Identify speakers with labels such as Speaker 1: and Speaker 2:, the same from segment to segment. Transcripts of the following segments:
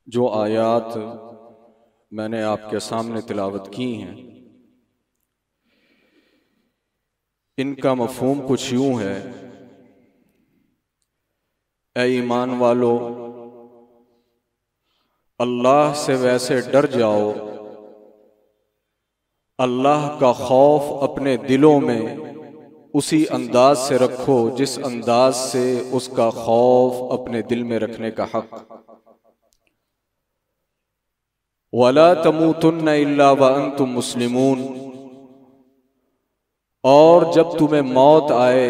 Speaker 1: जो आयात मैंने आपके सामने तिलावत की हैं, इनका मफहूम कुछ यूं है। ऐ ईमान वालो, अल्लाह से वैसे डर जाओ, अल्लाह का खौफ अपने दिलों में उसी अंदाज से रखो जिस अंदाज से उसका खौफ अपने दिल में रखने का हक। वला तमूतुन्ना इल्ला व अंतुम मुस्लिमून, और जब तुम्हें मौत आए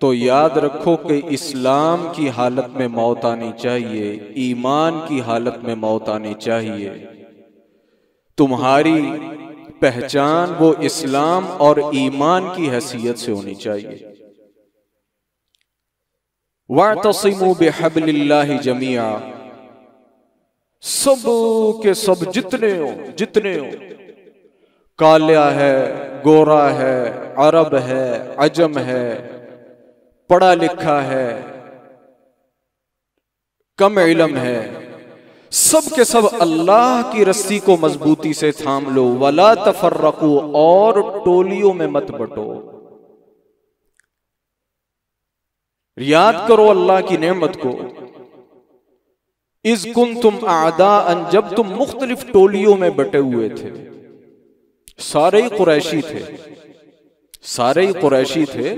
Speaker 1: तो याद रखो कि इस्लाम की हालत में मौत आनी चाहिए, ईमान की हालत में मौत आनी चाहिए। तुम्हारी पहचान वो इस्लाम और ईमान की हैसियत से होनी चाहिए। वअतसिमू बिहब्लिल्लाहि जमीआ, सब के सब जितने हो, काला है, गोरा है, अरब है, अजम है, पढ़ा लिखा है, कम इल्म है, सब के सब अल्लाह की रस्सी को मजबूती से थाम लो। वला तफर्रकू, और टोलियों में मत बटो। याद करो अल्लाह की नेमत को। इज़ कुंतुम आदाअन, जब तुम मुख्तलिफ टोलियों में बटे हुए थे। सारे ही कुरैशी थे, सारे ही कुरैशी थे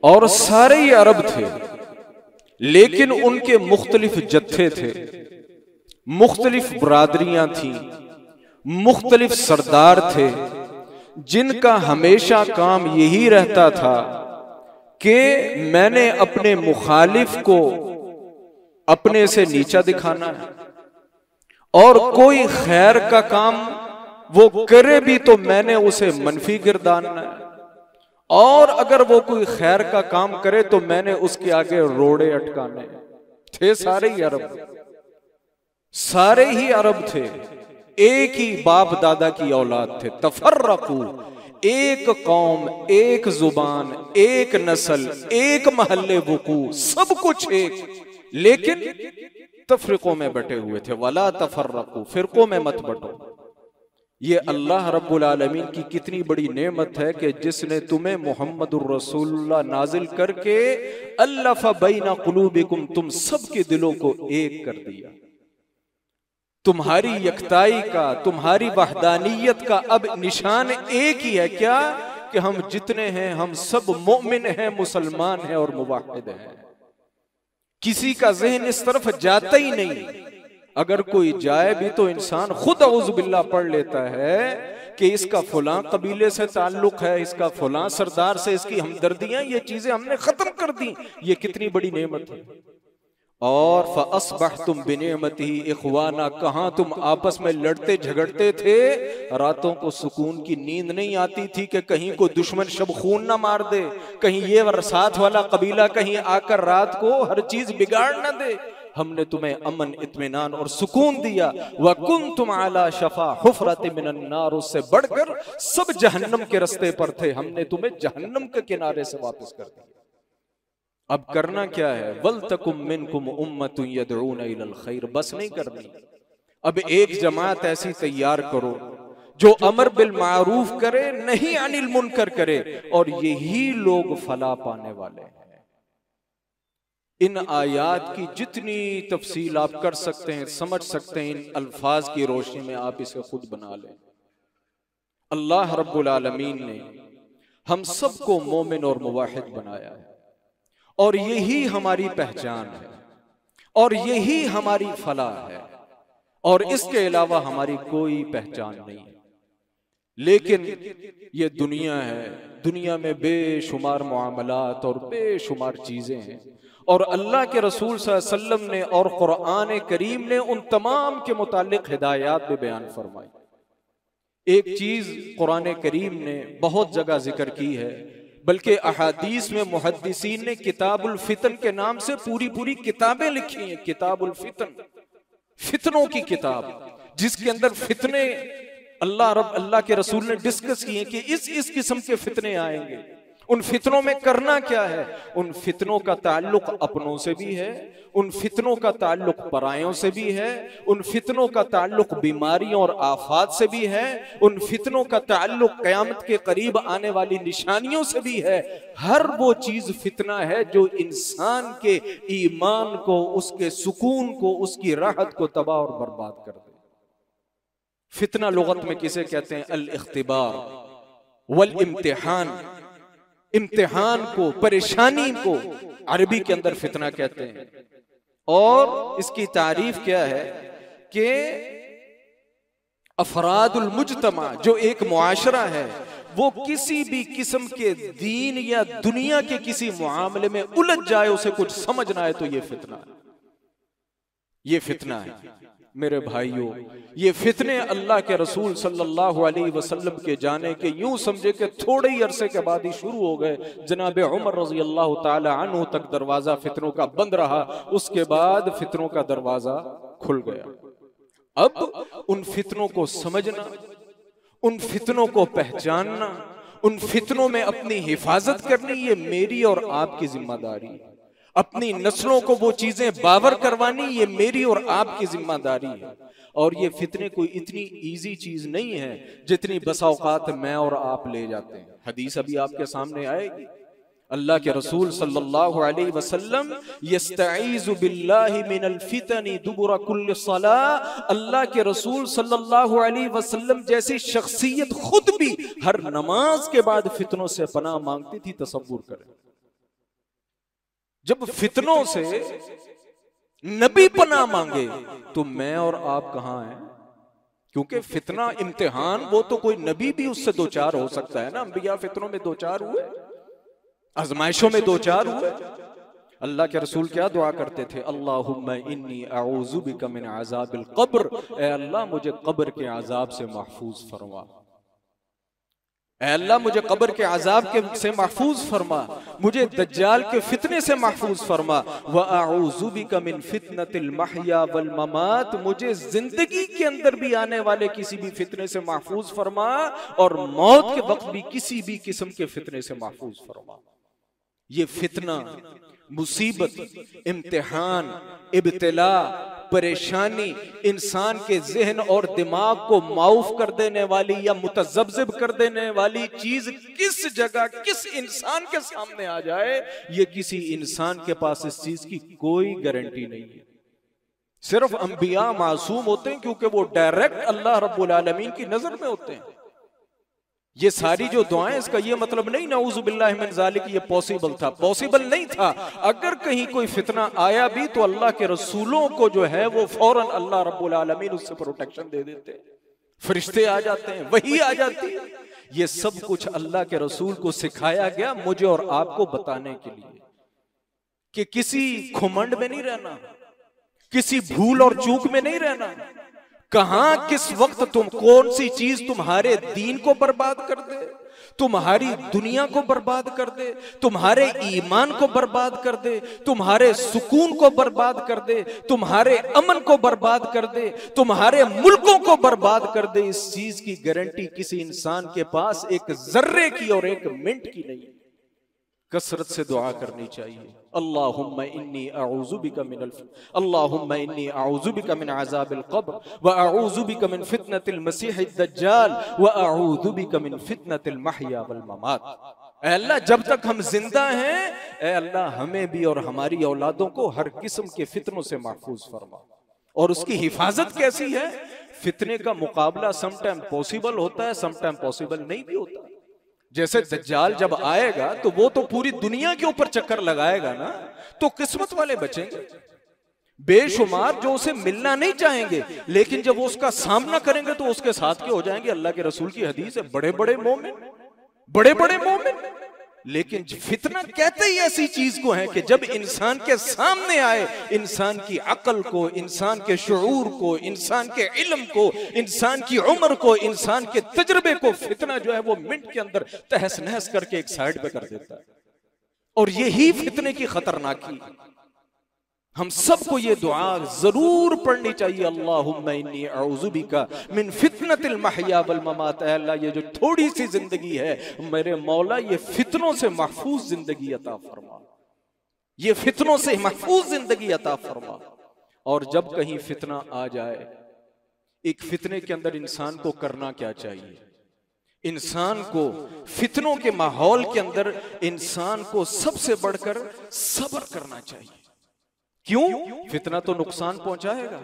Speaker 1: और सारे ही अरब थे, लेकिन उनके मुख्तलिफ जत्थे थे, मुख्तलिफ बरादरियां थीं, मुख्तलिफ सरदार थे, जिनका हमेशा काम यही रहता था कि मैंने अपने मुखालिफ को अपने से नीचा दिखाना है, और कोई खैर का काम वो करे भी तो मैंने उसे मनफी गिरदानना है, और अगर वो कोई खैर का काम करे तो मैंने उसके आगे रोड़े अटकाने। थे सारे ही अरब, सारे ही अरब थे, एक ही बाप दादा की औलाद थे। तफर्रकू, एक कौम, एक जुबान, एक नस्ल, एक महल्ले वुकू, सब कुछ एक, लेकिन तफरीकों में बटे हुए थे। वला तफर्रकू, फिरकों में मत बटो। ये अल्लाह रब्बुल आलमीन की कितनी बड़ी नेमत है कि जिसने तुम्हें मुहम्मदुर रसूलुल्लाह नाजिल करके अल्लफ़ बैना कुलूबिकुम, तुम सबके दिलों को एक कर दिया। तुम्हारी यकताई का, तुम्हारी वहदानियत का अब निशान एक ही है, क्या? कि हम जितने हैं हम सब मोमिन हैं, मुसलमान हैं और मुवाहिद हैं। किसी का ज़हन इस तरफ जाता ही नहीं। अगर कोई जाए भी तो इंसान खुद औज़ु बिल्लाह पढ़ लेता है कि इसका फलां कबीले से ताल्लुक है, इसका फलां सरदार से इसकी हमदर्दियां, ये चीजें हमने खत्म कर दी। ये कितनी बड़ी नेमत है। और फ़अस्बहतुम बिनिअमतिही इख़वाना, कहाँ तुम आपस में लड़ते झगड़ते थे, रातों को सुकून की नींद नहीं आती थी कि कहीं को दुश्मन शब खून ना मार दे, कहीं ये साथ वाला कबीला कहीं आकर रात को हर चीज बिगाड़ ना दे। हमने तुम्हें अमन, इत्मीनान और सुकून दिया। व कुंतुम अला शफा हुफ़रतिन मिनन नार, उससे बढ़कर सब जहन्नम के रास्ते पर थे, हमने तुम्हें जहन्नम के किनारे से वापस कर दिया। अब करना क्या है? वल तकुम मिनकुम उम्मतुन यदऊना इलल खैर, बस नहीं करनी। अब एक जमात ऐसी तैयार करो जो अमर बिल मारूफ करे, नहीं अनिल मुनकर करे, और यही लोग फला पाने वाले हैं। इन आयात की जितनी तफसील आप कर सकते हैं, समझ सकते हैं, इन अल्फाज की रोशनी में आप इसे खुद बना लें। अल्लाह रब्बुल आलमीन ने हम सबको मोमिन और मुवाहिद बनाया है, और यही हमारी पहचान है, और यही हमारी फलाह है, और इसके अलावा हमारी कोई पहचान नहीं है। लेकिन ये दुनिया है, दुनिया में बेशुमार मामलात और बेशुमार चीजें हैं, और अल्लाह के रसूल सल्लल्लाहु अलैहि वसल्लम ने और कुरान करीम ने उन तमाम के मुतालिक हिदायत में बयान फरमाई। एक चीज कुरान करीम ने बहुत जगह जिक्र की है, बल्कि अहादीस में मुहद्दिसीन ने किताबुल फितन के नाम से पूरी पूरी किताबें लिखी हैं। किताबुल फितन, फितनों की किताब, जिसके अंदर फितने अल्लाह के रसूल ने डिस्कस किए कि इस किस्म के फितने आएंगे, उन फितनों में करना क्या है? उन फितनों का ताल्लुक अपनों से भी है, उन फितनों का ताल्लुक परायों से भी है, उन फितनों का ताल्लुक बीमारियों और आफात से भी है, उन फितनों का ताल्लुक क़यामत के करीब आने वाली निशानियों से भी है। हर वो चीज फितना है जो इंसान के ईमान को, उसके सुकून को, उसकी राहत को तबाह और बर्बाद कर दे। फितना लुगत में किसे कहते हैं? अल इख्तिबार वल इम्तिहान। इम्तिहान को, परेशानी को अरबी के अंदर फितना कहते हैं। और इसकी तारीफ क्या है कि अफरादुल मुजतमा, जो एक मुआशरा है, वो किसी भी किस्म के दीन या दुनिया के किसी मुआमले में उलझ जाए, उसे कुछ समझ ना आए, तो ये फितना है। ये फितना है मेरे भाइयों। ये फितने अल्लाह के रसूल सल्लल्लाहु अलैहि वसल्लम के जाने के यूं समझे कि थोड़े ही अरसे के बाद ही शुरू हो गए। जनाब उमर रज़ी अल्लाह ताला अन्हु तक दरवाजा फितनों का बंद रहा, उसके बाद फितनों का दरवाजा खुल गया। अब उन फितनों को समझना, उन फितनों को पहचानना, उन फितनों में अपनी हिफाजत करनी, ये मेरी और आपकी जिम्मेदारी है। अपनी नस्लों को वो चीजें बावर करवानी, ये मेरी और आपकी जिम्मेदारी है। और ये फितने कोई इतनी इजी चीज नहीं है जितनी बसा औकात मैं और आप ले जाते हैं। हदीस अभी आपके सामने आएगी। अल्लाह के रसूल सल्लल्लाहु अलैहि वसल्लम यस्तईज़ु बिल्लाहि मिनल फितनी दुबुरा कुल्ल सलाह। अल्लाह के रसूल सल्लल्लाहु अलैहि वसल्लम जैसी शख्सियत खुद भी हर नमाज के बाद फितनों से पनाह मांगती थी। तसव्वुर करें, जब फितनों से नबी पनाह मांगे तो मैं और आप कहां हैं? क्योंकि फितना, इम्तिहान, वो तो कोई नबी भी उससे दो चार हो सकता है ना। अंबिया फितनों में दो चार हुए, आजमाइशों में दो चार हुए। अल्लाह के रसूल क्या दुआ करते थे? अल्लाहुम्मा इन्नी अऊज़ु बिका मिन अज़ाबिल क़ब्र। ऐ अल्लाह, मुझे कब्र के अजाब से महफूज फरमा। ऐ अल्लाह, मुझे कब्र के अजाब से महफूज फरमा, मुझे दज्जाल के फितने से महफूज फरमा। व अऊज़ु बिका मिन फितनतिल महया वल ममात। मुझे जिंदगी के अंदर भी आने वाले किसी भी फितने से महफूज फरमा, और मौत के वक्त भी किसी भी किस्म के फितने से महफूज फरमा। ये फितना, मुसीबत, इम्तिहान, इब्तिला, परेशानी इंसान के ज़हन और दिमाग को माऊफ कर देने वाली या मुतज़ब्ज़िब कर देने वाली चीज किस जगह, किस इंसान के सामने आ जाए, ये किसी इंसान के पास इस चीज की कोई गारंटी नहीं है। सिर्फ अंबिया मासूम होते हैं क्योंकि वो डायरेक्ट अल्लाह रब्बुल आलमीन की नजर में होते हैं। ये सारी जो दुआएं, इसका ये मतलब नहीं नऊज़ु बिल्लाहि मिन ज़ालिक ये पॉसिबल था, पॉसिबल नहीं था। अगर कहीं कोई फितना आया भी तो अल्लाह के रसूलों को जो है वो फौरन अल्लाह रब्बुल आलमीन उससे प्रोटेक्शन दे देते, फरिश्ते आ जाते हैं, वही आ जाती है। ये सब कुछ अल्लाह के रसूल को सिखाया गया मुझे और आपको बताने के लिए कि किसी घुमंड में नहीं रहना, किसी भूल और चूक में नहीं रहना। कहां किस वक्त तुम, कौन सी चीज तुम्हारे दीन को बर्बाद कर दे, तुम्हारी दुनिया को बर्बाद कर दे, तुम्हारे ईमान को बर्बाद कर दे, तुम्हारे सुकून को बर्बाद कर दे, तुम्हारे अमन को बर्बाद कर दे, तुम्हारे मुल्कों को बर्बाद कर दे, इस चीज की गारंटी किसी इंसान के पास एक जर्रे की और एक मिनट की नहीं। कसरत से दुआ करनी चाहिए। अल्लाहुम्मा इन्नी अऊज़ु बिका मिनल, अल्लाहुम्मा इन्नी अऊज़ु बिका मिन अज़ाबिल क़ब्र व अऊज़ु बिका मिन फितनतिल मसीहिद दज्जाल व अऊज़ु बिका मिन फितनतिल महया वल ममात। ऐ अल्लाह, जब तक हम जिंदा हैं, ऐ अल्लाह हमें भी और हमारी औलादों को हर किस्म के फितनों से महफूज फरमा। और उसकी हिफाजत कैसी है? फितने का मुकाबला समटाइम पॉसिबल होता है, समटाइम पॉसिबल नहीं भी होता। जैसे दज्जाल जब आएगा तो वो तो पूरी दुनिया के ऊपर चक्कर लगाएगा ना, तो किस्मत वाले बचेंगे। बेशुमार जो उसे मिलना नहीं चाहेंगे, लेकिन जब वो उसका सामना करेंगे तो उसके साथ के हो जाएंगे। अल्लाह के रसूल की हदीस है, बड़े बड़े मोमिन, बड़े बड़े मोमिन। लेकिन फितना कहते ही ऐसी चीज को है कि जब इंसान के सामने आए, इंसान की अकल को, इंसान के शऊर को, इंसान के इल्म को, इंसान की उम्र को, इंसान के तजर्बे को फितना जो है वो मिनट के अंदर तहस नहस करके एक साइड पे कर देता है। और यही फितने की खतरनाकी। हम सबको ये दुआ जरूर पढ़नी चाहिए, अल्लाहुम्मा इन्नी अऊज़ु बिका मिन फितनतिल महया वल ममात। अल्लाह ये जो थोड़ी सी जिंदगी है मेरे मौला, ये फितनों से महफूज जिंदगी अता फरमा, ये फितनों से महफूज जिंदगी अता फरमा। और जब कहीं फितना आ जाए, एक फितने के अंदर इंसान को करना क्या चाहिए? इंसान को फितनों के माहौल के अंदर इंसान को सबसे बढ़कर सब्र करना चाहिए। क्यों? फितना तो नुकसान पहुंचाएगा,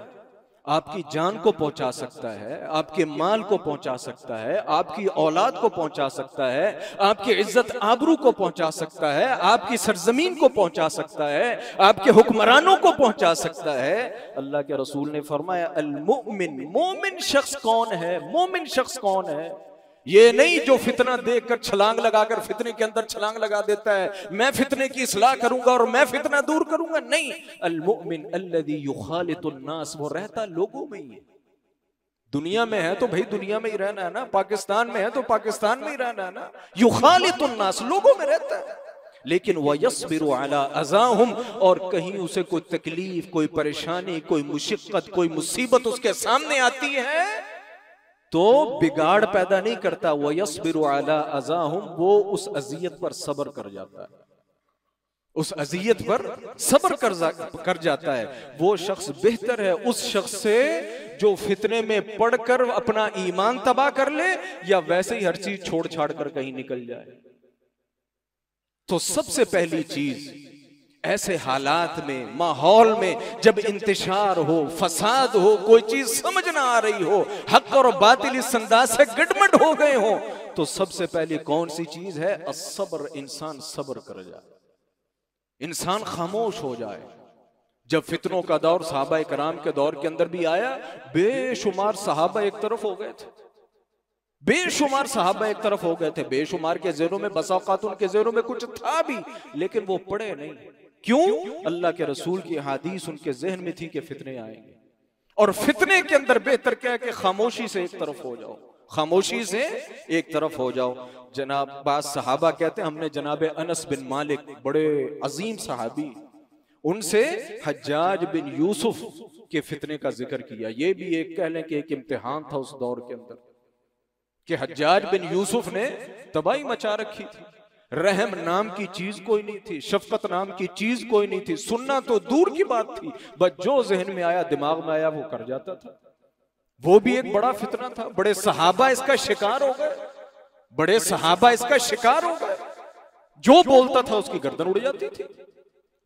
Speaker 1: आपकी जान को पहुंचा सकता है, आपके माल को पहुंचा सकता है, आपकी औलाद को पहुंचा सकता है, आपकी इज्जत आबरू को पहुंचा सकता है, आपकी सरजमीन को पहुंचा सकता है, आपके हुक्मरानों को पहुंचा सकता है। अल्लाह के रसूल ने फरमाया अल मुमिन, मोमिन शख्स कौन है? मोमिन शख्स कौन है? ये नहीं जो फितना देखकर छलांग लगाकर फितने के अंदर छलांग लगा देता है, मैं फितने की इस्लाह करूंगा और मैं फितना दूर करूंगा। नहीं, अल मुमिन अल्लज़ी युखालितुन नास, वो रहता लोगों में ही है। दुनिया में है तो भाई दुनिया में ही रहना है ना, पाकिस्तान में है तो पाकिस्तान में ही रहना है ना। युखालितुन नास, लोगों में रहता है। लेकिन वयस्बिरु अला अज़ाहुम, और कहीं उसे कोई तकलीफ, कोई परेशानी, कोई मुशिक्कत, कोई मुसीबत उसके सामने आती है तो बिगाड़ पैदा नहीं करता। वयस्बिरु अला अज़ाहुम, वो उस अजियत पर सब्र कर जाता है, उस अजियत पर सब्र कर जाता है। वो शख्स बेहतर है उस शख्स से जो फितने में पड़कर अपना ईमान तबाह कर ले या वैसे ही हर चीज छोड़ छाड़ कर कहीं निकल जाए। तो सबसे पहली चीज ऐसे हालात में, माहौल में जब इंतशार हो, फसाद हो, कोई चीज समझ ना आ रही हो, हक और बातिल इस अंदाज से गड़बड़ हो गए हो, तो सबसे पहले कौन सी चीज है? अस्सब्र। इंसान सब्र कर जाए, इंसान खामोश हो जाए। जब फितनों का दौर सहाबा कराम के दौर के अंदर भी आया, बेशुमार सहाबा एक तरफ हो गए थे, बेशुमार सहाबा एक तरफ हो गए थे। बेशुमार के ज़हनों में, बसा औक़ात उनके ज़हनों में कुछ था भी, लेकिन वो पढ़े नहीं। क्यों? अल्लाह के रसूल की हदीस उनके ज़हन में थी कि फितने आएंगे, और फितने के अंदर बेहतर क्या है कि खामोशी से एक तरफ हो जाओ, खामोशी से एक तरफ हो जाओ। जनाब बास सहाबा कहते हैं, हमने जनाब अनस बिन मालिक, बड़े अजीम सहाबी, उनसे हज्जाज बिन यूसुफ के फितने का जिक्र किया। ये भी एक कह लें कि एक इम्तिहान था उस दौर के अंदर कि हज्जाज बिन यूसुफ ने तबाही मचा रखी थी। रहम नाम की चीज कोई नहीं थी, शफकत नाम की चीज कोई नहीं थी, सुनना तो दूर की बात थी, बस जो जहन में आया, दिमाग में आया, वो कर जाता था। वो भी एक बड़ा फितना था। बड़े सहाबा इसका शिकार हो गए, बड़े सहाबा इसका शिकार हो गए। जो बोलता था उसकी गर्दन उड़ जाती थी।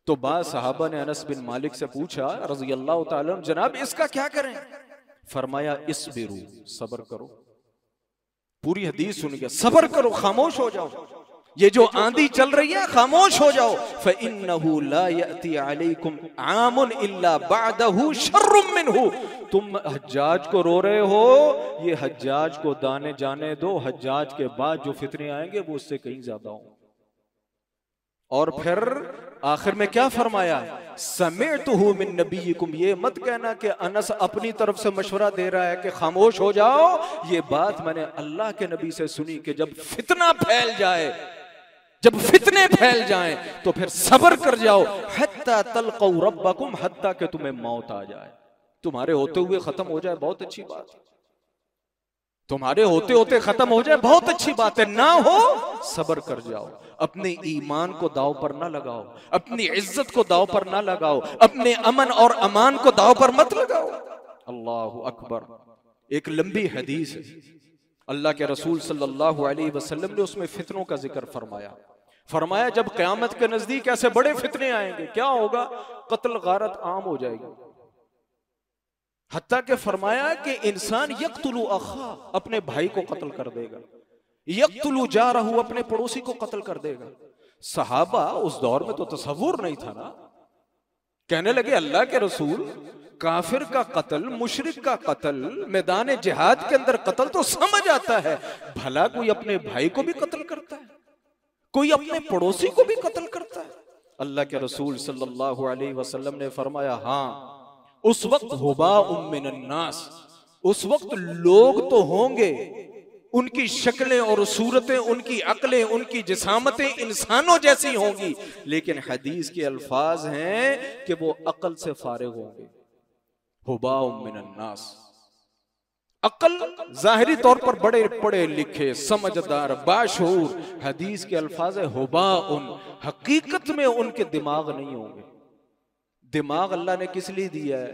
Speaker 1: तो बाद सहाबा ने अनस बिन मालिक से पूछा रज़ी अल्लाह तआला अन्हु, जनाब इसका क्या करें? फरमाया इस्बिरु, सब्र करो। पूरी हदीस सुन के सब्र करो, खामोश हो जाओ। ये जो आंधी चल रही है, खामोश हो जाओ। फ़इन्नहु ला यअती अलैकुम आमुन इल्ला बअदहु शर्रुम मिन्हु। तुम हज्जाज को रो रहे हो, ये हज्जाज को दाने जाने दो, हज्जाज के बाद जो फितने आएंगे वो उससे कहीं ज्यादा हों। और फिर आखिर में क्या फरमाया? समिअतुहु मिन नबिय्यिकुम, ये मत कहना कि अनस अपनी तरफ से मशवरा दे रहा है कि खामोश हो जाओ। ये बात मैंने अल्लाह के नबी से सुनी कि जब फितना फैल जाए, जब फितने फैल जाएं तो फिर सब्र कर जाओ, हत्ता तलक़ौ रब्बकुम, हत्ता कि तुम्हें मौत आ जाए। तुम्हारे होते हुए खत्म हो जाए, बहुत अच्छी बात है। तुम्हारे होते होते खत्म हो जाए, बहुत अच्छी बात है। ना हो, सब्र कर जाओ। अपने ईमान को दाव पर ना लगाओ, अपनी इज्जत को दाव पर ना लगाओ, अपने अमन और अमान को दाव पर मत लगाओ। अल्लाहु अकबर। एक लंबी हदीस है, अल्लाह के रसूल सल्लल्लाहु अलैहि वसल्लम ने उसमें फितनों का जिक्र फरमाया। फरमाया जब क़यामत के नजदीक ऐसे बड़े फितने आएंगे, क्या होगा? कत्ल गारत आम हो जाएगी। हत्ता के फरमाया कि इंसान यक्तुलु अखा, अपने भाई को कत्ल कर देगा, यक्तुलु जारहु, अपने पड़ोसी को कत्ल कर देगा। सहाबा उस दौर में तो तसव्वुर नहीं था ना। कहने लगे अल्लाह के रसूल, काफिर का कत्ल, मुशरिक का कत्ल, मैदान जिहाद के अंदर कत्ल तो समझ आता है, भला कोई अपने भाई को भी कत्ल करता है, कोई अपने पड़ोसी को भी कत्ल करता है? अल्लाह के रसूल सल्लल्लाहु अलैहि वसल्लम ने फरमाया, हाँ, उस वक्त हुबा मिनन नास, उस वक्त लोग तो होंगे, उनकी शक्लें और सूरतें, उनकी अक्लें, उनकी जिसामतें इंसानों जैसी होंगी, लेकिन हदीस के अल्फाज हैं कि वो अकल से फारिग होंगे। हुबाउम मिनन नास, अकल जाहिरी तौर पर बड़े पढ़े लिखे समझदार बाशऊर, हदीस के अल्फाज है हुबाउन, हकीकत में उनके दिमाग नहीं होंगे। दिमाग अल्लाह ने किस लिए दिया है?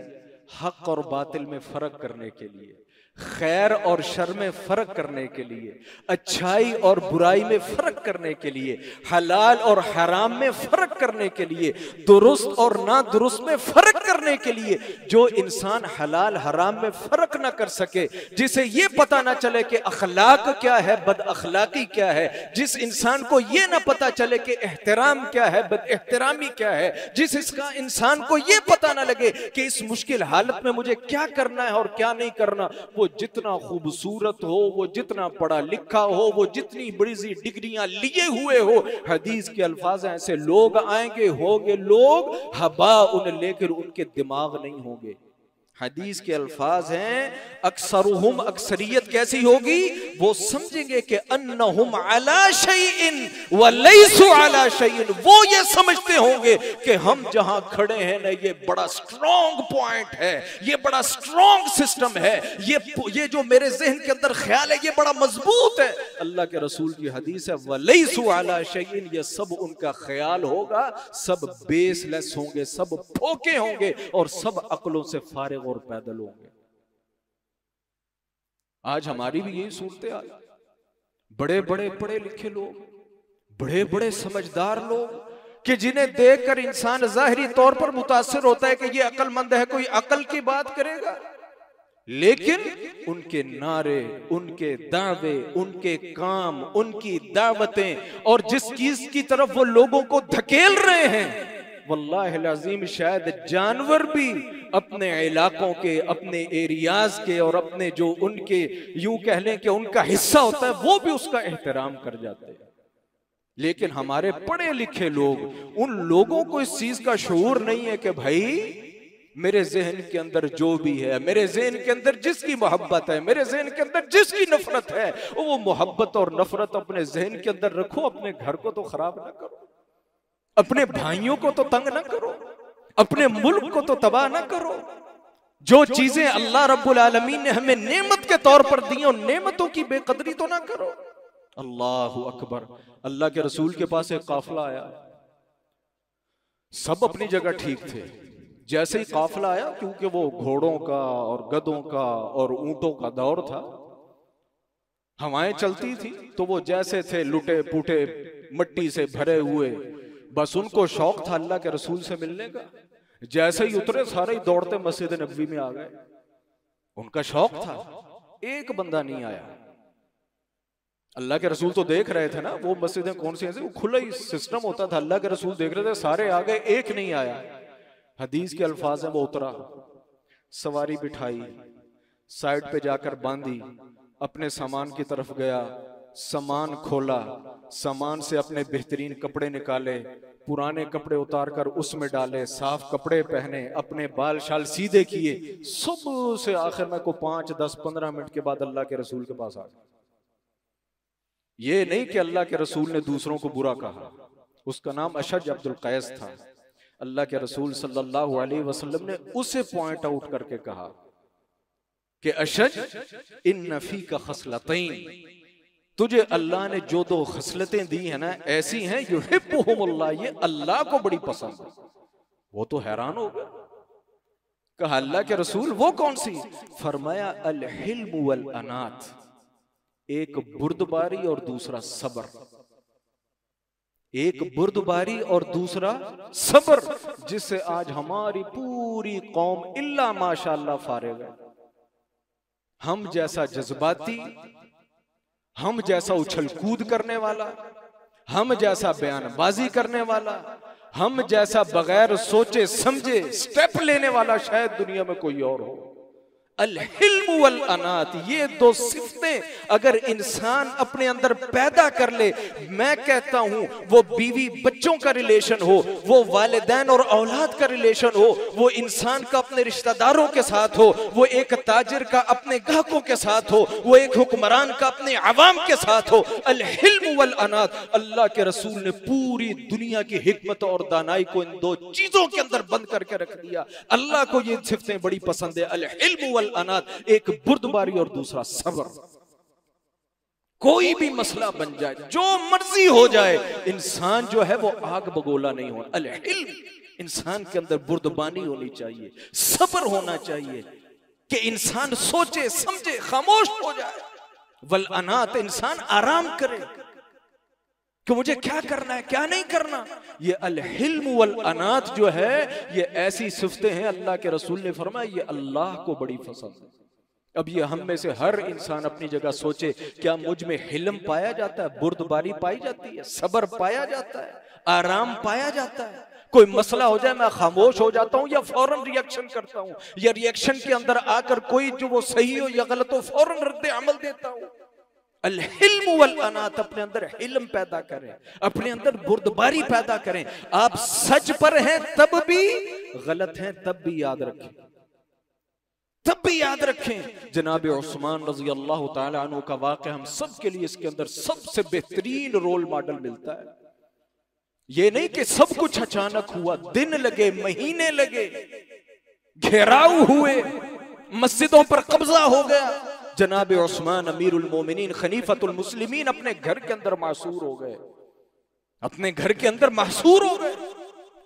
Speaker 1: हक और बातिल में फर्क करने के लिए, खैर और शर में फर्क करने के लिए, अच्छाई और बुराई में फर्क करने के लिए, हलाल और हराम में फर्क करने के लिए, दुरुस्त और ना दुरुस्त में फर्क करने के लिए। जो इंसान हलाल हराम में फर्क ना कर सके, जिसे ये पता ना चले कि अखलाक क्या है, बद अखलाकी क्या है, जिस इंसान को ये ना पता चले कि एहतराम क्या है, बद एहतरामी क्या है, जिस इसका इंसान को ये पता ना लगे कि इस मुश्किल हालत में मुझे क्या करना है और क्या नहीं करना, वो जितना खूबसूरत हो, वो जितना पढ़ा लिखा हो, वो जितनी बड़ी सी डिग्रियां लिए हुए हो, हदीस के अल्फाज ऐसे लोग आएंगे, होंगे लोग हबा उन, लेकर उनके दिमाग नहीं होंगे। हदीस के अल्फाज हैं अक्सरुहुम, अक्सरियत कैसी होगी? वो समझेंगे कि अन्नहुम अला शैइन व लैसु अला शैइन, वो ये समझते होंगे कि हम जहां खड़े हैं ना, ये बड़ा स्ट्रॉन्ग पॉइंट है, ये बड़ा स्ट्रॉन्ग सिस्टम है, ये जो मेरे जहन के अंदर ख्याल है ये बड़ा मजबूत है। अल्लाह के रसूल की हदीस है व लैसु अला शैइन, ये सब उनका ख्याल होगा, सब बेसलेस होंगे, सब फोके होंगे और सब अक्लों से फारिग और पैदल होंगे। आज हमारी भी यही सूरत हाल, बड़े बड़े पढ़े लिखे लोग, बड़े बड़े समझदार लोग कि जिन्हें देखकर इंसान जाहिरी तौर पर मुतासिर होता है कि ये अक्लमंद है, कोई अकल की बात करेगा, लेकिन उनके नारे, उनके दावे, उनके काम, उनकी दावतें और जिस चीज की तरफ वो लोगों को धकेल रहे हैं, वल्लाहि अज़ीम शायद जानवर भी अपने इलाकों के, अपने एरियाज के और अपने जो उनके यूं कह लें कि उनका हिस्सा होता है, वो भी उसका एहतराम कर जाते हैं। लेकिन हमारे पढ़े लिखे लोग, उन लोगों को इस चीज का शऊर नहीं है कि भाई मेरे जहन के अंदर जो भी है, मेरे जहन के अंदर जिसकी मोहब्बत है, मेरे जहन के अंदर जिसकी नफरत है, वो मोहब्बत और नफरत अपने जहन के अंदर रखो, अपने घर को तो खराब ना करो, अपने भाइयों को तो तंग ना करो, अपने मुल्क को तो तबाह ना करो। जो चीजें अल्लाह रब्बुल आलमीन ने हमें नेमत के तौर पर दी, उन नेमतों की बेकदरी तो ना करो। अल्लाहु अकबर। अल्लाह के रसूल के पास एक काफिला आया, सब अपनी जगह ठीक थे। जैसे ही काफिला आया, क्योंकि वो घोड़ों का और गधों का और ऊंटों का दौर था, हवाएं चलती थी, तो वो जैसे थे लुटे पुटे मिट्टी से भरे हुए, बस उनको शौक था अल्लाह के रसूल से मिलने का। जैसे ही उतरे सारे ही दौड़ते मस्जिद नबवी में आ गए, उनका शौक था। एक बंदा नहीं आया। अल्लाह के रसूल तो देख रहे थे ना, वो मस्जिदें कौन सी ऐसी, वो खुला ही सिस्टम होता था, अल्लाह के रसूल देख रहे थे, सारे आ गए, एक नहीं आया। हदीस के अल्फाज हैं, वो उतरा, सवारी बिठाई, साइड पे जाकर बांधी, अपने सामान की तरफ गया, सामान खोला, सामान से अपने बेहतरीन कपड़े निकाले, पुराने कपड़े उतारकर उसमें डाले, साफ कपड़े पहने, अपने बाल शाल सीधे किए, सुबह से आखिर में को 5, 10, 15 मिनट के बाद अल्लाह के रसूल के पास आ गए। ये नहीं कि अल्लाह के रसूल ने दूसरों को बुरा कहा, उसका नाम अशज अब्दुल कैस था। अल्लाह के रसूल सल्लल्लाहु अलैहि वसल्लम ने उसे पॉइंट आउट करके कहा कि अशज इन्न फीका खसलतैन, तुझे अल्लाह ने जो दो खसलतें दी है ना, ऐसी हैं युहिब्बुहुमुल्लाह, ये अल्लाह को बड़ी पसंद है। वो तो हैरान हो गया, कहा अल्लाह के रसूल वो कौन सी? फरमाया अल हिल्म वल अनात, एक बुर्दबारी और दूसरा सब्र। एक बुर्दबारी और दूसरा सब्र, जिससे आज हमारी पूरी कौम इल्ला माशाअल्लाह फारिग है। हम जैसा जज्बाती, हम जैसा उछल कूद करने वाला, हम जैसा बयानबाजी करने वाला, हम जैसा बगैर सोचे समझे स्टेप लेने वाला शायद दुनिया में कोई और हो। अल हिल्म वल अनात, ये दो सिफतें अगर इंसान अपने अंदर पैदा कर ले, मैं कहता हूं वो बीवी बच्चों का रिलेशन हो, वो वालिदैन और औलाद का रिलेशन हो, वो इंसान का अपने रिश्तेदारों के साथ हो, वो एक ताजिर का अपने ग्राहकों के साथ हो, वो एक हुक्मरान का अपने अवाम के साथ हो। अल हिल्म वल अनात, अल्लाह के रसूल ने पूरी दुनिया की हिकमत और दानाई को इन दो चीजों के अंदर बंद करके रख दिया। अल्लाह को ये सिफतें बड़ी पसंद है, अल हिल्म वल अनात, एक बुर्दबारी और दूसरा सब्र। कोई भी मसला बन जाए, जो मर्जी हो जाए, इंसान जो है वो आग बगोला नहीं हो। अल हिल्म, इंसान के अंदर बुर्दबानी होनी चाहिए, सब्र होना चाहिए कि इंसान सोचे समझे खामोश हो जाए। वल अनात, इंसान आराम करे कि मुझे क्या करना है क्या नहीं करना। ये अल हिल्म वल अनात जो है, ये ऐसी सिफतें हैं, अल्लाह के रसूल ने फरमाया ये अल्लाह को बड़ी पसंद है। अब ये हम में से हर इंसान अपनी जगह सोचे, क्या मुझ में हिल्म पाया जाता है, बुर्दबारी पाई जाती है, सब्र पाया जाता है, आराम पाया जाता है? कोई मसला हो जाए मैं खामोश हो जाता हूं या फौरन रिएक्शन करता हूं, या रिएक्शन के अंदर आकर कोई जो वो सही हो या गलत हो फौरन रद्द अमल देता हूं। अल हिल्म वल अनात, अपने अंदर हिल्म पैदा करें, अपने अंदर बुर्दबारी पैदा करें। आप सच पर हैं तब भी, गलत हैं तब भी याद रखें, तब भी याद रखें। जनाब उस्मान रजी अल्लाह तआला अन्हु का वाक़या हम सब के लिए इसके अंदर सबसे बेहतरीन रोल मॉडल मिलता है। ये नहीं कि सब कुछ अचानक हुआ, दिन लगे, महीने लगे, घेराव हुए, मस्जिदों पर कब्जा हो गया। जनाब उस्मान अमीरुल मोमिनीन खलीफतुल मुस्लिमीन अपने घर के अंदर मासूर हो गए, अपने घर के अंदर मासूर हो गए।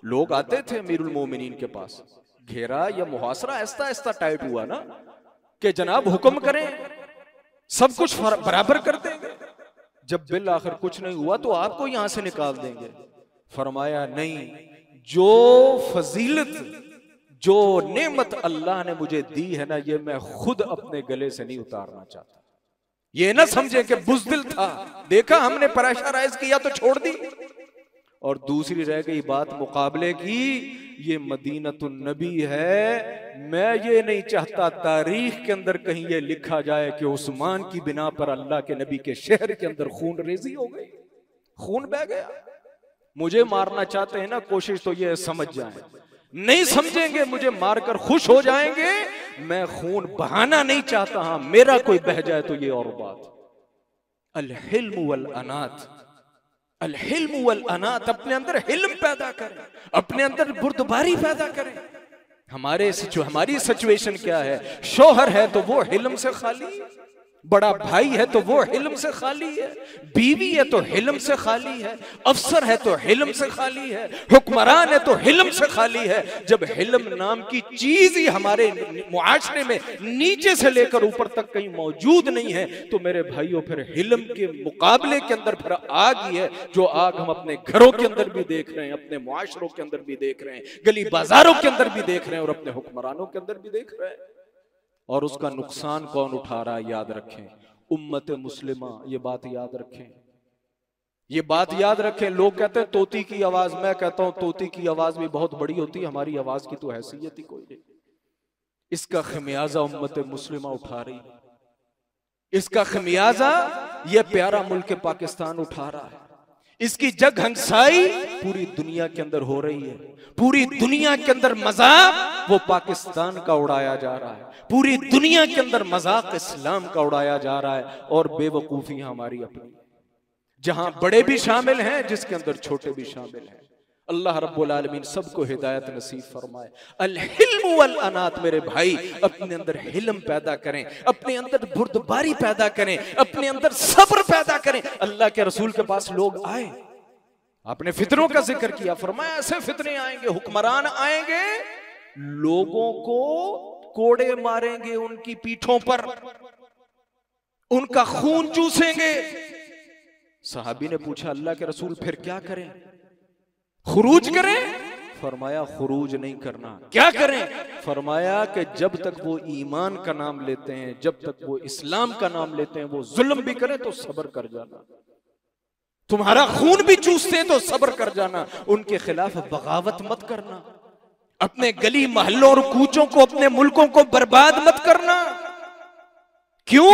Speaker 1: लोग आते थे अमीरुल मोमिनीन के पास, घेरा या मुहासरा ऐसा ऐसा टाइट हुआ ना कि जनाब हुक्म करें सब कुछ बराबर कर देंगे, जब बिल आखिर कुछ नहीं हुआ तो आपको यहां से निकाल देंगे। फरमाया नहीं, जो फजीलत, जो नेमत अल्लाह ने मुझे दी है ना, ये मैं खुद अपने गले से नहीं उतारना चाहता। ये ना समझे कि बुज़दिल था, देखा हमने प्रेशराइज किया तो छोड़ दी। और दूसरी रह गई बात मुकाबले की, ये मदीनतुन नबी है, मैं ये नहीं चाहता तारीख के अंदर कहीं ये लिखा जाए कि उस्मान की बिना पर अल्लाह के नबी के शहर के अंदर खून रेजी हो गई, खून बह गया। मुझे मारना चाहते हैं ना, कोशिश तो ये समझ जाए, नहीं समझेंगे मुझे मारकर खुश हो जाएंगे। मैं खून बहाना नहीं चाहता, हाँ मेरा कोई बह जाए तो ये और बात। अल हिल्म वल अनात, अल हिल्म वल अनात, अपने अंदर हिल्म पैदा करें, अपने अंदर बुर्दबारी पैदा करें। हमारी सिचुएशन क्या है? शौहर है तो वो हिल्म से खाली, बड़ा भाई है तो वो हिल्म से खाली है, बीवी है तो हिल्म से खाली है, अफसर है तो हिल्म से खाली है, हुक्मरान है तो हिल्म से खाली है। जब हिल्म नाम की चीज ही हमारे मुआशरे में नीचे से लेकर ऊपर तक कहीं मौजूद नहीं है, तो मेरे भाइयों फिर हिल्म के मुकाबले के अंदर फिर आग ही है, जो आग हम अपने घरों के अंदर भी देख रहे हैं, अपने मुआशरों के अंदर भी देख रहे हैं, गली बाजारों के अंदर भी देख रहे हैं और अपने हुक्मरानों के अंदर भी देख रहे हैं। और उसका नुकसान कौन उठा रहा है? याद रखें, उम्मत मुस्लिमा, ये बात याद रखें, ये बात याद रखें। लोग कहते हैं तोती की आवाज, मैं कहता हूं तोती की आवाज भी बहुत बड़ी होती है, हमारी आवाज की तो हैसियत ही कोई नहीं। इसका खमियाजा उम्मत मुस्लिमा उठा रही है, इसका खमियाजा ये प्यारा मुल्क पाकिस्तान उठा रहा है। इसकी जग हंसाई पूरी दुनिया के अंदर हो रही है, पूरी दुनिया के अंदर मजाक वो पाकिस्तान का उड़ाया जा रहा है, पूरी दुनिया के अंदर मजाक इस्लाम का उड़ाया जा रहा है। और बेवकूफियां हमारी अपनी, जहां बड़े भी शामिल हैं, जिसके अंदर छोटे भी शामिल हैं। अल्लाह रब्बुल आलमीन सबको हिदायत नसीब फरमाए। अल हिल्म वल अनात, मेरे भाई अपने अंदर हिल्म पैदा करें, अपने अंदर बुर्दबारी पैदा करें, अपने अंदर सब्र पैदा करें। अल्लाह के रसूल के पास लोग आए, आपने फितरों का जिक्र किया, फरमाया ऐसे फितरे आएंगे, हुक्मरान आएंगे, लोगों को कोड़े मारेंगे उनकी पीठों पर, उनका खून चूसेंगे। सहाबी ने पूछा अल्लाह के रसूल फिर क्या करें? खुरूज करें? फरमाया खुरूज नहीं करना। क्या करें? फरमाया कि जब तक वो ईमान का नाम लेते हैं, जब तक वो इस्लाम का नाम लेते हैं, वो जुल्म भी करें तो सब्र कर जाना, तुम्हारा खून भी चूसते हैं तो सब्र कर जाना, उनके खिलाफ बगावत मत करना, अपने गली मोहल्लों और कूचों को, अपने मुल्कों को बर्बाद मत करना। क्यों?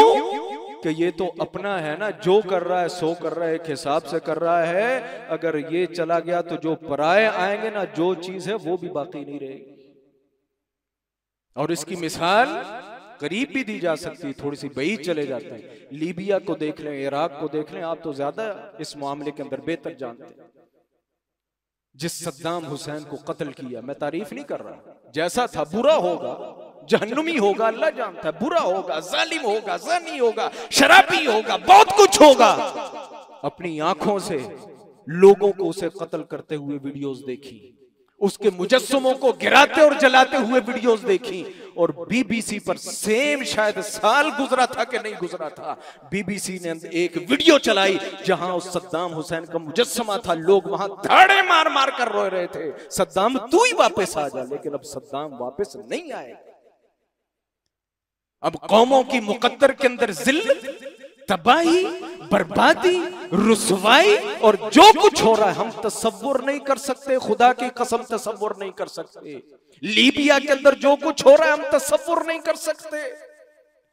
Speaker 1: कि ये तो अपना है ना, जो कर रहा है सो कर रहा है, एक हिसाब से कर रहा है। अगर ये चला गया तो जो पराए आएंगे ना, जो चीज है वो भी बाकी नहीं रहेगी। और इसकी मिसाल करीब भी दी जा सकती, थोड़ी सी बईद चले जाते हैं। लीबिया को देख लें, इराक को देख लें, आप तो ज्यादा इस मामले के अंदर बेहतर जानते हैं। जिस सद्दाम हुसैन को कत्ल किया, मैं तारीफ नहीं कर रहा, जैसा था बुरा होगा, जहन्नुमी होगा, अल्लाह जानता है, बुरा होगा, जालिम होगा, ज़ानी होगा, शराबी होगा, बहुत कुछ होगा। अपनी आंखों से लोगों को उसे कत्ल करते हुए वीडियोस देखी, उसके मुजस्समों को गिराते और जलाते हुए वीडियोस देखी। और बीबीसी पर सेम, शायद साल गुजरा था कि नहीं गुजरा था, बीबीसी ने एक वीडियो चलाई जहां उस सद्दाम हुसैन का मुजस्समा था। लोग वहां धाड़े मार मार कर रो रहे थे, सद्दाम तू ही वापस आ जा। लेकिन अब सद्दाम वापस नहीं आए। अब कौमों की मुकद्दर के अंदर जिल्लत, तबाही, बर्बादी, रुसवाई और जो कुछ हो रहा है हम तसव्वुर नहीं कर सकते। खुदा की कसम तसव्वुर नहीं कर सकते। लीबिया के अंदर जो कुछ हो रहा है हम तसव्वुर नहीं कर सकते।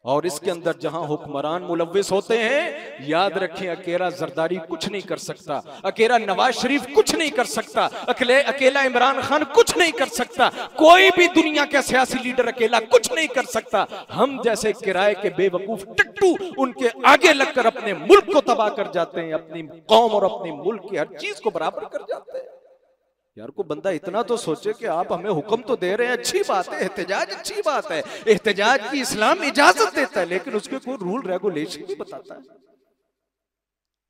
Speaker 1: और इसके अंदर जहां हुक्मरान मुलव्विस होते हैं, याद रखें अकेला जरदारी कुछ नहीं कर सकता, अकेला नवाज शरीफ कुछ नहीं कर सकता, अकेला इमरान खान कुछ नहीं कर सकता, कोई भी दुनिया का सियासी लीडर अकेला कुछ नहीं कर सकता। हम जैसे किराए के बेवकूफ टट्टू उनके आगे लगकर अपने मुल्क को तबाह कर जाते हैं, अपनी कौम और अपने मुल्क की हर चीज को बराबर कर जाते हैं। यार को बंदा इतना तो सोचे कि आप हमें हुक्म तो दे रहे हैं, अच्छी बात है, एहतजाज अच्छी बात है, एहतजाज की इस्लाम इजाजत देता है, लेकिन उसके कोई रूल रेगुलेशन भी बताता है।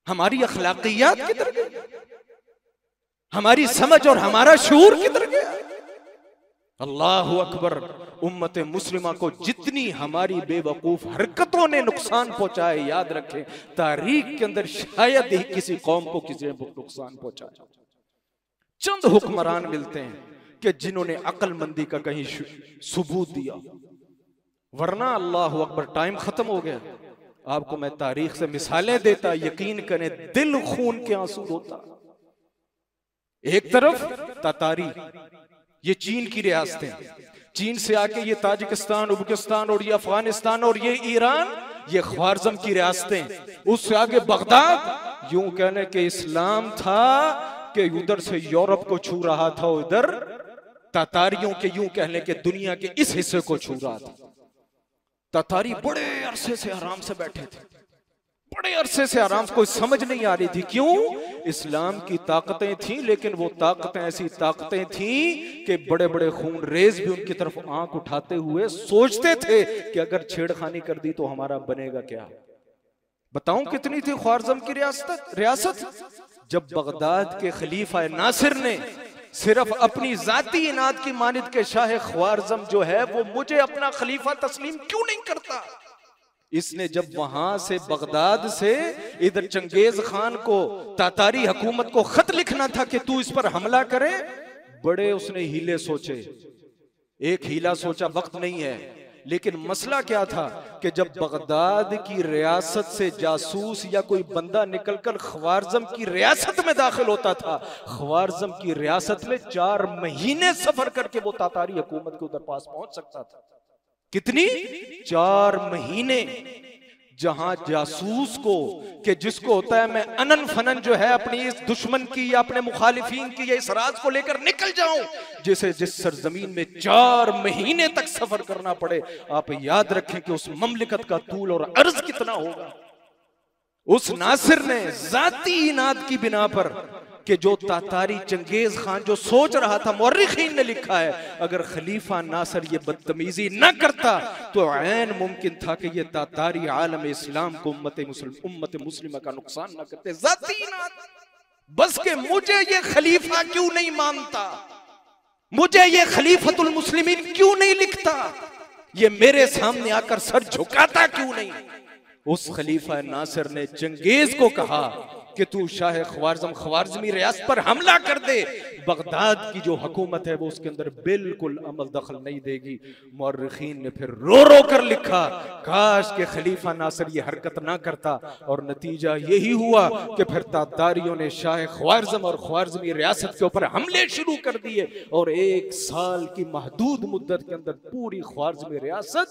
Speaker 1: हमारी अखलाकियात किधर गई, हमारी समझ और हमारा शूर किधर गया? अल्लाह अकबर। उम्मत मुस्लिमा को जितनी हमारी बेवकूफ हरकतों ने नुकसान पहुंचाए, याद रखें तारीख के अंदर शायद ही किसी कौम को किसी ने नुकसान पहुंचाया। चंद हुक्मरान मिलते हैं कि जिन्होंने अक्लमंदी का कहीं सबूत दिया, वरना अल्लाह अकबर टाइम खत्म हो गया। आपको मैं तारीख से मिसालें देता, यकीन करें दिल खून के आंसू होता। एक तरफ तातारी, ये चीन की रियासतें, चीन से आके ये ताजिकिस्तान, उज्बेकिस्तान और ये अफगानिस्तान और ये ईरान, ये ख्वारिज़म की रियासतें। उससे आगे बगदाद, यूं कहने के इस्लाम था कि उधर से यूरोप को छू रहा था, उधर तातारियों के यूं कहने के दुनिया के इस हिस्से को छू रहा था। तातारी बड़े अरसे से आराम से बैठे थे, बड़े अरसे से आराम से, कोई समझ नहीं आ रही थी क्यों। इस्लाम की ताकतें थीं, लेकिन वो ताकतें ऐसी ताकतें थीं कि बड़े बड़े खून रेज भी उनकी तरफ आंख उठाते हुए सोचते थे कि अगर छेड़खानी कर दी तो हमारा बनेगा क्या। बताऊं कितनी थी ख्वारिज़म की रियासत। जब बगदाद के खलीफा नासिर ने सिर्फ अपनी जाती इनाद की मानिद के शाह ख्वारिज़म जो है वो मुझे अपना खलीफा तस्लीम क्यों नहीं करता, इसने जब वहां से बगदाद से इधर चंगेज खान को, तातारी हुकूमत को खत लिखना था कि तू इस पर हमला करे, बड़े उसने हीले सोचे। एक हीला सोचा, वक्त नहीं है, लेकिन मसला क्या था कि जब बगदाद की रियासत से जासूस या कोई बंदा निकलकर ख्वारिज़म की रियासत में दाखिल होता था, ख्वारिज़म की रियासत में 4 महीने सफर करके वो तातारी हुकूमत के उधर पास पहुंच सकता था। कितनी? 4 महीने। जहां जासूस को, कि जिसको होता है मैं अनन फनन जो है अपनी इस दुश्मन की या अपने मुखालिफिन की या इस राज को लेकर निकल जाऊं, जिसे जिस सरजमीन में 4 महीने तक सफर करना पड़े, आप याद रखें कि उस ममलिकत का तूल और अर्ज कितना होगा। उस नासिर ने जाती इनाद की बिना पर कि जो तातारी चंगेज खान जो सोच रहा था, मुर्रिखीन ने लिखा है अगर खलीफा नासिर ये बदतमीजी न करता तो ऐन मुमकिन था कि ये तातारी आलम इस्लाम को उम्मत मुस्लिमा का नुकसान न करते। जाती इनाद, बस के मुझे ये खलीफा क्यों नहीं मानता, मुझे ये खलीफतुल मुस्लिमीन क्यों नहीं लिखता, ये मेरे सामने आकर सर झुकाता क्यों नहीं। उस खलीफा नासिर ने चंगेज को कहा कि तू शाह ख्वारिज़म, ख्वारिज़मी रियासत पर हमला कर दे, बगदाद की जो हुकूमत है वो उसके अंदर बिल्कुल अमल दखल नहीं देगी। मुर्रिखीन ने फिर रो रो कर लिखा, काश के खलीफा नासिर ये हरकत ना करता। और नतीजा यही हुआ कि फिर तातारियों ने शाह ख्वारिज़्म और ख्वारिज़मी रियासत के ऊपर हमले शुरू कर दिए और 1 साल की महदूद मुद्दत के अंदर पूरी ख्वारिज़मी रियासत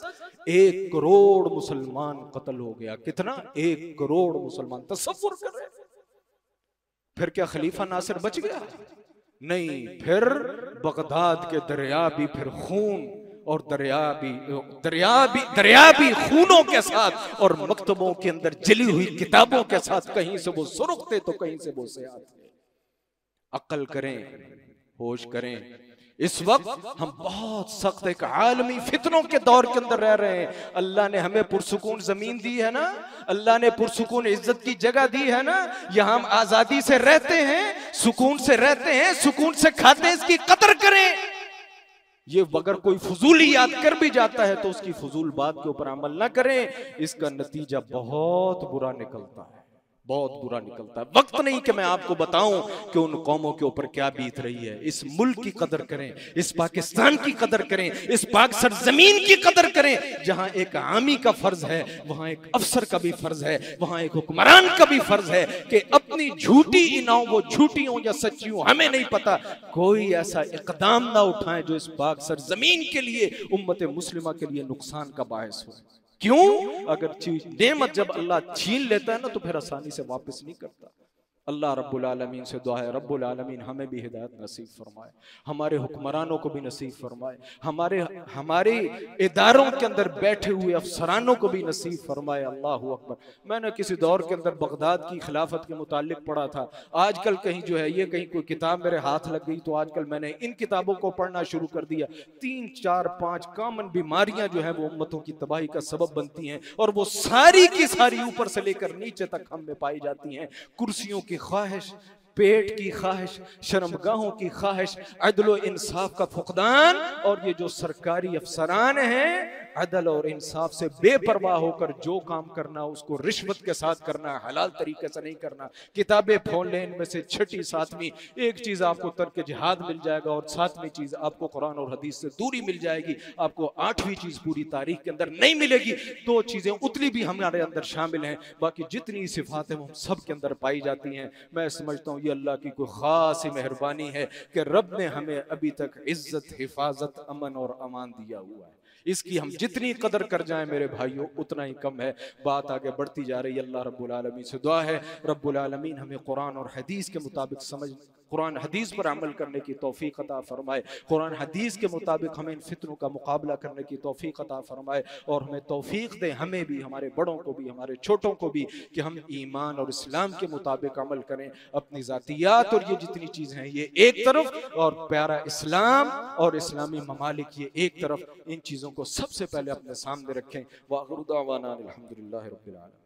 Speaker 1: 1 करोड़ मुसलमान कत्ल हो गया। कितना? 1 करोड़ मुसलमान। तसव्वुर कर रहे। फिर क्या खलीफा नासिर बच गया? नहीं, फिर बगदाद के दरिया भी फिर खून और दरिया भी खूनों के साथ और मकतबों के अंदर जली हुई किताबों के साथ, कहीं से वो सुर्ख थे तो कहीं से वो सयाद थे। अक्ल करें, होश करें। इस वक्त हम बहुत सख्त एक आलमी फितनों के दौर के अंदर रह रहे हैं। अल्लाह ने हमें पुरसुकून जमीन दी है ना, अल्लाह ने पुरसुकून इज्जत की जगह दी है ना, यहाँ हम आजादी से रहते हैं, सुकून से रहते हैं, सुकून से खाते हैं। इसकी कदर करें। ये अगर कोई फजूली याद कर भी जाता है तो उसकी फजूल बात के ऊपर अमल ना करें, इसका नतीजा बहुत बुरा निकलता है, बहुत बुरा निकलता है। वक्त नहीं कि मैं आपको बताऊं कि उन कौमों के ऊपर क्या बीत रही है। इस मुल्क की कदर करें, इस पाकिस्तान की कदर करें, इस पाक सरजमीन की कदर करें। जहां एक आमी का फर्ज है वहां एक अफसर का भी फर्ज है, वहां एक हुक्मरान का भी फर्ज है कि अपनी झूठी इनाओं, वो झूठी हो या सच्ची हो हमें नहीं पता, कोई ऐसा इकदाम ना उठाए जो इस पाक सरजमीन के लिए, उम्मत मुस्लिमा के लिए नुकसान का बायस हो। क्यों? अगर चीज नेमत जब अल्लाह छीन लेता है ना तो फिर आसानी से वापस नहीं करता। अल्लाह रब्बुल आलमीन से दुआ है, रब्बुल आलमीन हमें भी हिदायत नसीब फरमाए, हमारे हुक्मरानों को भी नसीब फरमाए, हमारे इदारों के अंदर बैठे हुए अफसरानों को भी नसीब फरमाए। अल्लाहु अकबर। मैंने किसी दौर के अंदर बगदाद की खिलाफत के मुतालिक पढ़ा था। आजकल कहीं जो है ये कहीं कोई किताब मेरे हाथ लग गई तो आजकल मैंने इन किताबों को पढ़ना शुरू कर दिया। 3, 4, 5 कॉमन बीमारियां जो है वो उम्मतों की तबाही का सबब बनती हैं और वो सारी की सारी ऊपर से लेकर नीचे तक हम में पाई जाती हैं। कुर्सियों की ख्वाहिश, पेट की ख्वाहिश, शर्मगाहों की ख्वाहिश, अदल इंसाफ का फुकदान, और ये जो सरकारी अफसरान हैं अदल और इंसाफ से बेपरवाह होकर जो काम करना उसको रिश्वत के साथ करना, हलाल तरीके से नहीं करना। किताबें फोन लें, इनमें से 6ठी 7वीं एक चीज आपको तर्क जिहाद मिल जाएगा और 7वीं चीज आपको कुरान और हदीस से दूरी मिल जाएगी। आपको 8वीं चीज पूरी तारीख के अंदर नहीं मिलेगी। 2 चीजें उतली भी हमारे अंदर शामिल हैं, बाकी जितनी सिफातें हम सब के अंदर पाई जाती हैं। मैं समझता हूँ ये अल्लाह की कोई खास मेहरबानी है कि रब ने हमें अभी तक इज्जत, हिफाजत, अमन और अमान दिया हुआ है। इसकी हम जितनी कदर कर जाएं मेरे भाइयों उतना ही कम है। बात आगे बढ़ती जा रही है। अल्लाह रब्बुल आलमीन से दुआ है रब्बुल आलमीन हमें कुरान और हदीस के मुताबिक समझ, कुरान हदीस पर अमल करने की तौफीक अता फरमाए। कुरान हदीस के मुताबिक हमें इन फितनों का मुकाबला करने की तौफीक अता फरमाए और हमें तौफीक दे, हमें भी, हमारे बड़ों को भी, हमारे छोटों को भी, कि हम ईमान और इस्लाम के मुताबिक अमल करें। अपनी ज़ातियात और ये जितनी चीज़ें हैं ये एक तरफ और प्यारा इस्लाम और इस्लामी ममालिक ये एक तरफ, इन चीज़ों को सबसे पहले अपने सामने रखें। वाखिरु दावाना अल्हम्दुलिल्लाहि रब्बिल आलमीन।